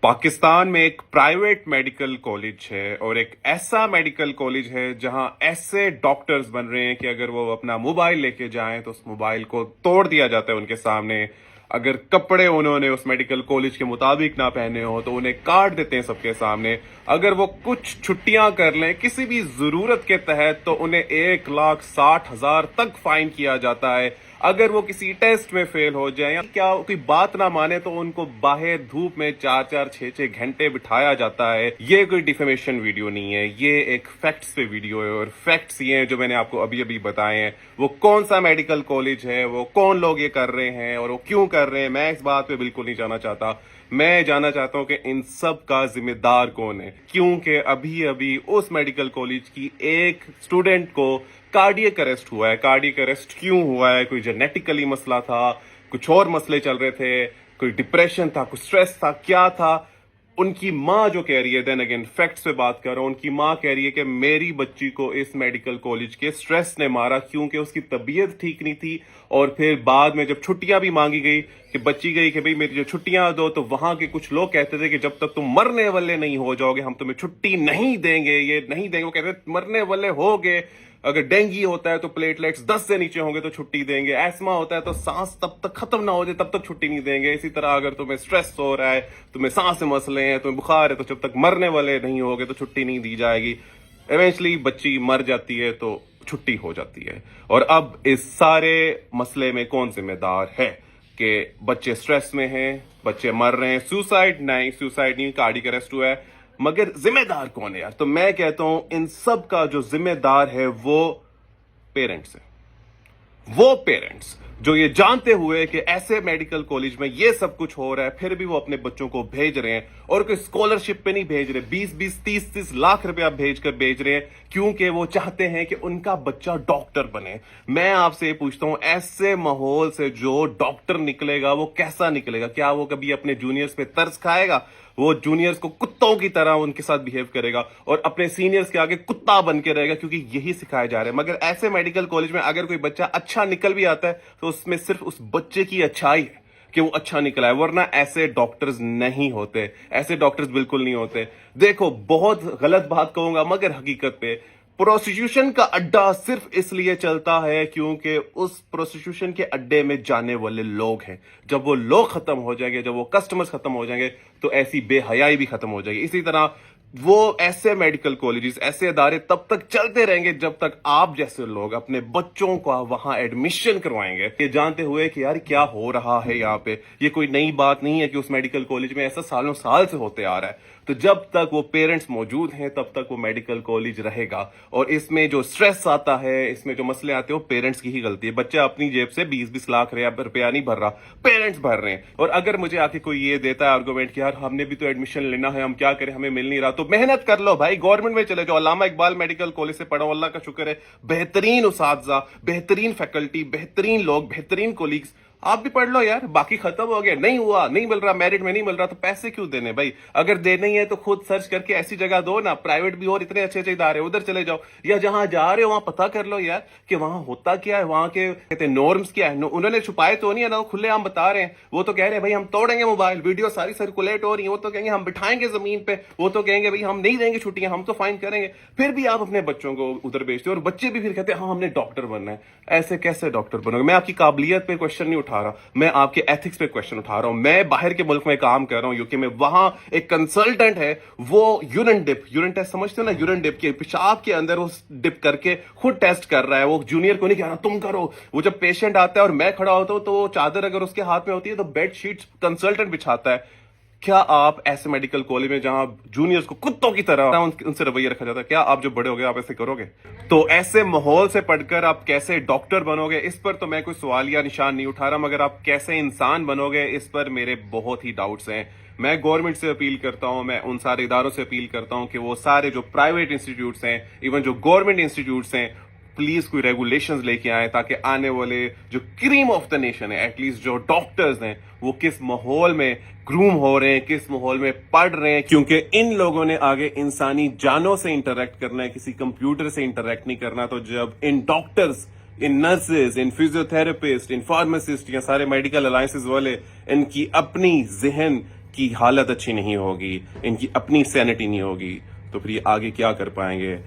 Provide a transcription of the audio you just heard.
पाकिस्तान में एक private medical college है और एक ऐसा मेडिकल कॉलेज है जहां ऐसे डॉक्टर्स बन रहे हैं कि अगर वो अपना मोबाइल लेके जाएं तो उस मोबाइल को तोड़ दिया जाता है उनके सामने। अगर कपड़े उन्होंने उस मेडिकल कॉलेज के मुताबिक ना पहने हो तो उन्हें काट देते हैं सबके सामने। अगर वो कुछ छुट्टियां कर लें किसी भी जरूरत के तहत तो उन्हें 1,60,000 तक फाइन किया जाता है। अगर वो किसी टेस्ट में फेल हो जाए या क्या कोई बात ना माने तो उनको बाहर धूप में 4-4, 6-6 घंटे बिठाया जाता है। ये कोई डिफेमेशन वीडियो नहीं है, ये एक फैक्ट्स पे वीडियो है और फैक्ट्स ये हैं जो मैंने आपको अभी अभी बताए हैं। वो कौन सा मेडिकल कॉलेज है, वो कौन लोग ये कर रहे हैं और वो क्यों कर रहे हैं, मैं इस बात पे बिल्कुल नहीं जाना चाहता। मैं जानना चाहता हूं कि इन सब का जिम्मेदार कौन है, क्योंकि अभी अभी उस मेडिकल कॉलेज की एक स्टूडेंट को कार्डियक अरेस्ट हुआ है। कार्डियक अरेस्ट क्यों हुआ है? कोई जेनेटिकली मसला था, कुछ और मसले चल रहे थे, कोई डिप्रेशन था, कुछ स्ट्रेस था, क्या था? उनकी माँ जो कह रही है, देन अगेन फैक्ट्स पे बात कर रहा हूं, उनकी माँ कह रही है कि मेरी बच्ची को इस मेडिकल कॉलेज के स्ट्रेस ने मारा क्योंकि उसकी तबीयत ठीक नहीं थी। और फिर बाद में जब छुट्टियां भी मांगी गई कि बच्ची गई कि भाई मेरी जो छुट्टियां दो, तो वहां के कुछ लोग कहते थे कि जब तक तुम मरने वाले नहीं हो जाओगे हम तुम्हें छुट्टी नहीं देंगे, ये नहीं देंगे। वो कहते थे मरने वाले होगे, अगर डेंगू होता है तो प्लेटलेट्स 10 से नीचे होंगे तो छुट्टी देंगे, एस्मा होता है तो सांस तब तक खत्म ना हो जाए तब तक छुट्टी नहीं देंगे। इसी तरह अगर तुम्हें स्ट्रेस हो रहा है, तुम्हें सांस से मसले हैं, तुम्हें बुखार है, तो जब तक मरने वाले नहीं होगे तो छुट्टी नहीं दी जाएगी। इवेंचुअली बच्ची मर जाती है तो छुट्टी हो जाती है। और अब इस सारे मसले में कौन जिम्मेदार है कि बच्चे स्ट्रेस में हैं, बच्चे मर रहे हैं? सुसाइड नहीं, कार्डियक अरेस्ट हुआ है, मगर जिम्मेदार कौन है यार? तो मैं कहता हूं इन सब का जो जिम्मेदार है वो पेरेंट्स है। वो पेरेंट्स जो ये जानते हुए कि ऐसे मेडिकल कॉलेज में ये सब कुछ हो रहा है फिर भी वो अपने बच्चों को भेज रहे हैं, और कोई स्कॉलरशिप पे नहीं भेज रहे, 20-20, 30-30 लाख रुपया भेज रहे हैं क्योंकि वो चाहते हैं कि उनका बच्चा डॉक्टर बने। मैं आपसे पूछता हूं, ऐसे माहौल से जो डॉक्टर निकलेगा वो कैसा निकलेगा? क्या वो कभी अपने जूनियर्स पे तरस खाएगा? वो जूनियर्स को कुत्तों की तरह उनके साथ बिहेव करेगा और अपने सीनियर्स के आगे कुत्ता बन के रहेगा, क्योंकि यही सिखाया जा रहा है। मगर ऐसे मेडिकल कॉलेज में अगर कोई बच्चा अच्छा निकल भी आता है तो उसमें सिर्फ उस बच्चे की अच्छाई है कि वो अच्छा निकला है, वरना ऐसे डॉक्टर्स नहीं होते, ऐसे डॉक्टर्स बिल्कुल नहीं होते। देखो, बहुत गलत बात कहूंगा मगर हकीकत पे प्रोस्टिट्यूशन का अड्डा सिर्फ इसलिए चलता है क्योंकि उस प्रोस्टिट्यूशन के अड्डे में जाने वाले लोग हैं। जब वो लोग खत्म हो जाएंगे, जब वो कस्टमर्स खत्म हो जाएंगे तो ऐसी बेहयाई भी खत्म हो जाएगी। इसी तरह वो ऐसे मेडिकल कॉलेजेस, ऐसे अदारे तब तक चलते रहेंगे जब तक आप जैसे लोग अपने बच्चों का वहां एडमिशन करवाएंगे, ये जानते हुए कि यार क्या हो रहा है यहाँ पे। ये कोई नई बात नहीं है कि उस मेडिकल कॉलेज में ऐसा सालों साल से होते आ रहा है। तो जब तक वो पेरेंट्स मौजूद हैं तब तक वो मेडिकल कॉलेज रहेगा। और इसमें जो स्ट्रेस आता है, इसमें जो मसले आते हैं, वो पेरेंट्स की ही गलती है। बच्चा अपनी जेब से 20-20 लाख रुपया नहीं भर रहा, पेरेंट्स भर रहे हैं। और अगर मुझे आके कोई ये देता है आर्गूमेंट कि यार हमने भी तो एडमिशन लेना है, हम क्या करें, हमें मिल नहीं रहा, तो मेहनत कर लो भाई, गवर्नमेंट में चले जाओ। अल्लामा इकबाल मेडिकल कॉलेज से पढ़ो, अल्लाह का शुक्र है, बेहतरीन उसातिज़ा, बेहतरीन फैकल्टी, बेहतरीन लोग, बेहतरीन कोलीग्स। आप भी पढ़ लो यार, बाकी खत्म हो गया, नहीं हुआ, नहीं मिल रहा, मेरिट में नहीं मिल रहा, तो पैसे क्यों देने भाई? अगर देने ही है तो खुद सर्च करके ऐसी जगह दो ना, प्राइवेट भी और इतने अच्छे अच्छे इदारे, उधर चले जाओ। या जहां जा रहे हो वहां पता कर लो यार कि वहां होता क्या है, वहां के कहते हैं नॉर्म्स क्या है। उन्होंने छुपाए तो नहीं है ना, वो खुलेआम बता रहे हैं। वो तो कह रहे हैं भाई हम तोड़ेंगे मोबाइल, वीडियो सारी सर्कुलेट हो रही है। वो तो कहेंगे हम बिठाएंगे जमीन पे, वो तो कहेंगे भाई हम नहीं देंगे छुट्टियां, हम तो फाइन करेंगे। फिर भी आप अपने बच्चों को उधर भेजते हो और बच्चे भी फिर कहते हैं हाँ हमने डॉक्टर बनना है। ऐसे कैसे डॉक्टर बनोगे? मैं आपकी काबिलियत पे क्वेश्चन नहीं उठा रहा, मैं आपके एथिक्स पे क्वेश्चन उठा रहा हूं। मैं बाहर के मुल्क में काम कर रहा हूं, यूके में, वहां एक कंसल्टेंट है, वो यूरिन टेस्ट समझते हो ना, यूरिन डिप के पेशाब के अंदर वो डिप करके खुद टेस्ट कर रहा है। वो जूनियर को नहीं कह रहा तुम करो। वो जब पेशेंट आता है और मैं खड़ा होता हूं तो चादर अगर उसके हाथ में होती है तो बेड शीट कंसल्टेंट बिछाता है। क्या आप ऐसे मेडिकल कॉलेज में जहां जूनियर्स को कुत्तों की तरह उनसे रवैया रखा जाता है, क्या आप जो बड़े हो गए आप ऐसे करोगे? तो ऐसे माहौल से पढ़कर आप कैसे डॉक्टर बनोगे, इस पर तो मैं कोई सवाल या निशान नहीं उठा रहा, मगर आप कैसे इंसान बनोगे इस पर मेरे बहुत ही डाउट्स हैं। मैं गवर्नमेंट से अपील करता हूं, मैं उन सारे इदारों से अपील करता हूं कि वो सारे जो प्राइवेट इंस्टीट्यूट्स हैं, इवन जो गवर्नमेंट इंस्टीट्यूट्स हैं, प्लीज कोई रेगुलेशंस लेके आए ताकि आने वाले जो क्रीम ऑफ द नेशन है, एटलीस्ट जो डॉक्टर्स हैं, वो किस माहौल में ग्रूम हो रहे हैं, किस माहौल में पढ़ रहे हैं। क्योंकि इन लोगों ने आगे इंसानी जानों से इंटरेक्ट करना है, किसी कंप्यूटर से इंटरेक्ट नहीं करना। तो जब इन डॉक्टर्स, इन नर्सेज, इन फिजियोथेरेपिस्ट, इन फार्मासिस्ट या सारे मेडिकल अलायंसेज वाले इनकी अपनी जहन کی حالت اچھی نہیں ہوگی، ان کی اپنی سینٹی نہیں ہوگی، تو پھر یہ آگے کیا کر پائیں گے؟